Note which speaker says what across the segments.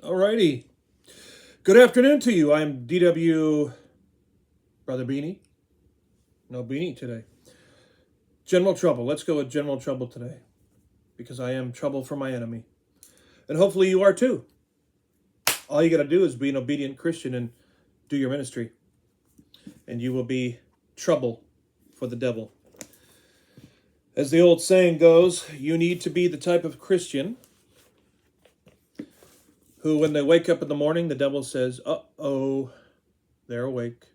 Speaker 1: Alrighty. Good afternoon to you. I'm DW Brother Beanie. No Beanie today. General Trouble. Let's go with General Trouble today. Because I am trouble for my enemy. And hopefully you are too. All you got to do is be an obedient Christian and do your ministry. And you will be trouble for the devil. As the old saying goes, you need to be the type of Christian who, when they wake up in the morning, the devil says, uh-oh, they're awake.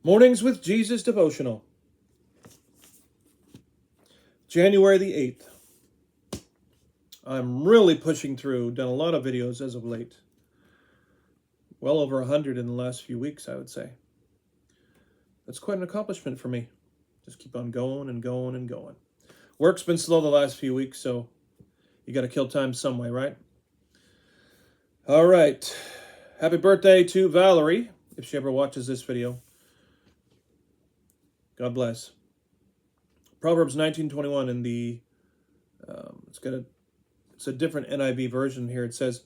Speaker 1: Mornings with Jesus Devotional. January the 8th. I'm really pushing through, done a lot of videos as of late. Well over 100 in the last few weeks, I would say. That's quite an accomplishment for me. Just keep on going and going and going. Work's been slow the last few weeks, so you got to kill time some way, right? All right. Happy birthday to Valerie, if she ever watches this video. God bless. Proverbs 19:21 in the, it's a different NIV version here. It says,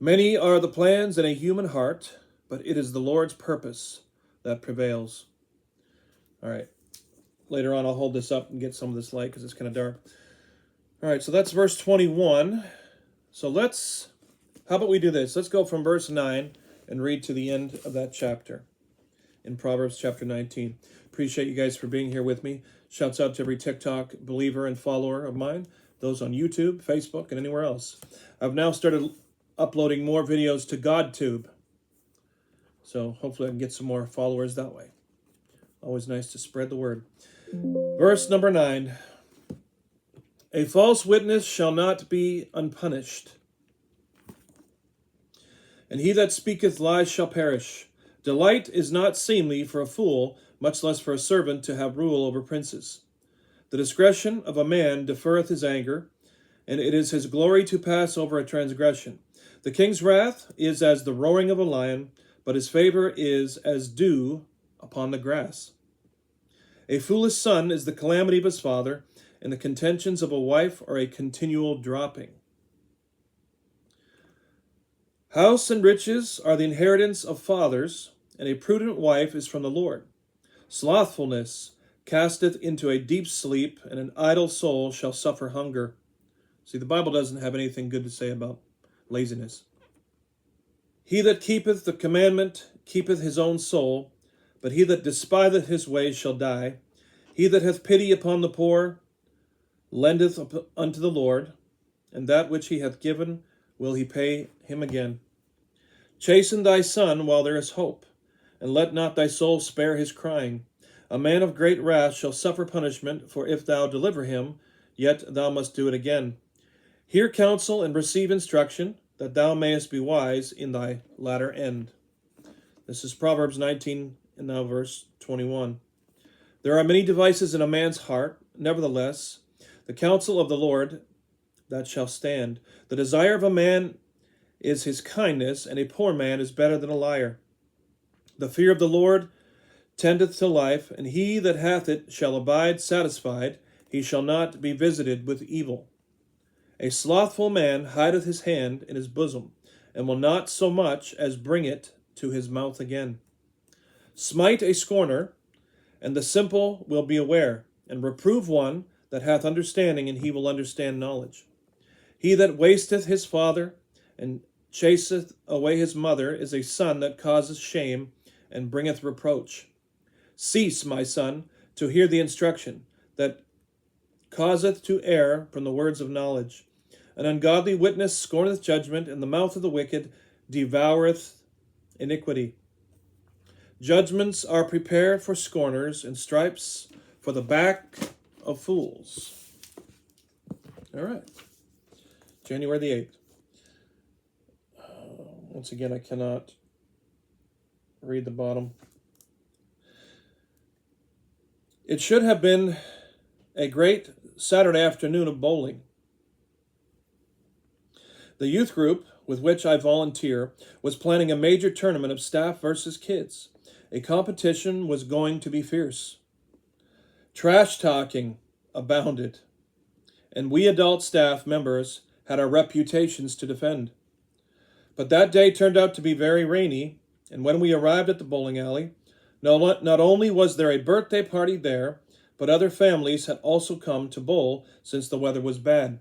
Speaker 1: "Many are the plans in a human heart, but it is the Lord's purpose that prevails." All right. Later on, I'll hold this up and get some of this light because it's kind of dark. All right, so that's verse 21. So how about we do this? Let's go from verse 9 and read to the end of that chapter in Proverbs chapter 19. Appreciate you guys for being here with me. Shouts out to every TikTok believer and follower of mine, those on YouTube, Facebook, and anywhere else. I've now started uploading more videos to GodTube. So hopefully I can get some more followers that way. Always nice to spread the word. Verse number 9. A false witness shall not be unpunished, and he that speaketh lies shall perish. Delight is not seemly for a fool, much less for a servant to have rule over princes. The discretion of a man deferreth his anger, and it is his glory to pass over a transgression. The king's wrath is as the roaring of a lion, but his favor is as dew upon the grass. A foolish son is the calamity of his father, and the contentions of a wife are a continual dropping. House and riches are the inheritance of fathers, and a prudent wife is from the Lord. Slothfulness casteth into a deep sleep, and an idle soul shall suffer hunger. See, the Bible doesn't have anything good to say about laziness. He that keepeth the commandment keepeth his own soul, but he that despiseth his ways shall die. He that hath pity upon the poor lendeth unto the Lord, and that which he hath given will he pay him again. Chasten thy son while there is hope, and let not thy soul spare his crying. A man of great wrath shall suffer punishment, for if thou deliver him, yet thou must do it again. Hear counsel and receive instruction, that thou mayest be wise in thy latter end. This is Proverbs 19, and now verse 21. There are many devices in a man's heart, nevertheless, the counsel of the Lord that shall stand. The desire of a man is his kindness, and a poor man is better than a liar. The fear of the Lord tendeth to life, and he that hath it shall abide satisfied. He shall not be visited with evil. A slothful man hideth his hand in his bosom, and will not so much as bring it to his mouth again. Smite a scorner, and the simple will be aware, and reprove one that hath understanding, and he will understand knowledge. He that wasteth his father, and chaseth away his mother, is a son that causeth shame, and bringeth reproach. Cease, my son, to hear the instruction, that causeth to err from the words of knowledge. An ungodly witness scorneth judgment, and the mouth of the wicked devoureth iniquity. Judgments are prepared for scorners, and stripes for the back of fools. All right. January the 8th. Once again, I cannot read the bottom. It should have been a great Saturday afternoon of bowling. The youth group with which I volunteer was planning a major tournament of staff versus kids. A competition was going to be fierce. Trash talking abounded, and we adult staff members had our reputations to defend. But that day turned out to be very rainy, and when we arrived at the bowling alley, not only was there a birthday party there, but other families had also come to bowl since the weather was bad.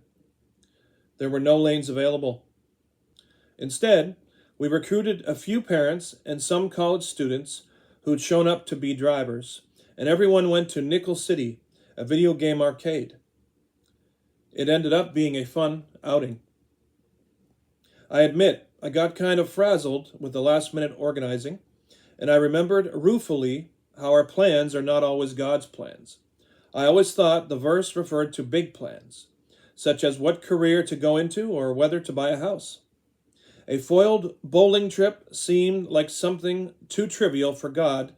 Speaker 1: There were no lanes available. Instead, we recruited a few parents and some college students who'd shown up to be drivers, and everyone went to Nickel City, a video game arcade. It ended up being a fun outing. I admit, I got kind of frazzled with the last-minute organizing, and I remembered ruefully how our plans are not always God's plans. I always thought the verse referred to big plans, such as what career to go into or whether to buy a house. A foiled bowling trip seemed like something too trivial for God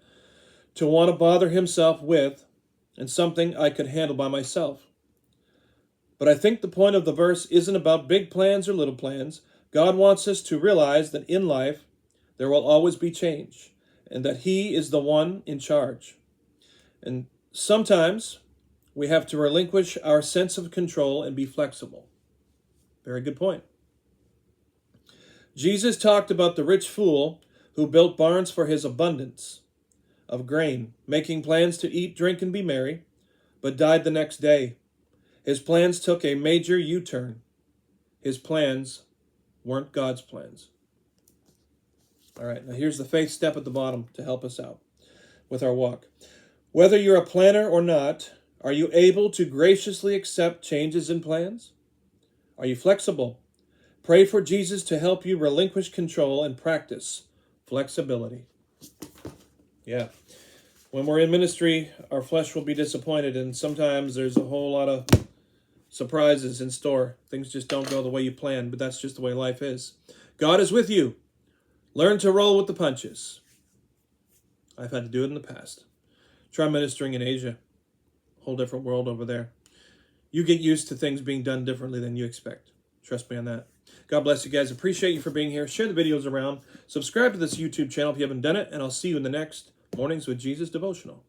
Speaker 1: to want to bother himself with, and something I could handle by myself. But I think the point of the verse isn't about big plans or little plans. God wants us to realize that in life there will always be change, and that he is the one in charge. And sometimes we have to relinquish our sense of control and be flexible. Very good point. Jesus talked about the rich fool who built barns for his abundance of grain, making plans to eat, drink, and be merry, but died the next day. His plans took a major U-turn. His plans weren't God's plans. All right, now here's the faith step at the bottom to help us out with our walk. Whether you're a planner or not, are you able to graciously accept changes in plans? Are you flexible? Pray for Jesus to help you relinquish control and practice flexibility. Yeah. When we're in ministry, our flesh will be disappointed, and sometimes there's a whole lot of surprises in store. Things just don't go the way you planned, but that's just the way life is. God is with you. Learn to roll with the punches. I've had to do it in the past. Try ministering in Asia. Whole different world over there. You get used to things being done differently than you expect. Trust me on that. God bless you guys. Appreciate you for being here. Share the videos around. Subscribe to this YouTube channel if you haven't done it, and I'll see you in the next Mornings with Jesus devotional.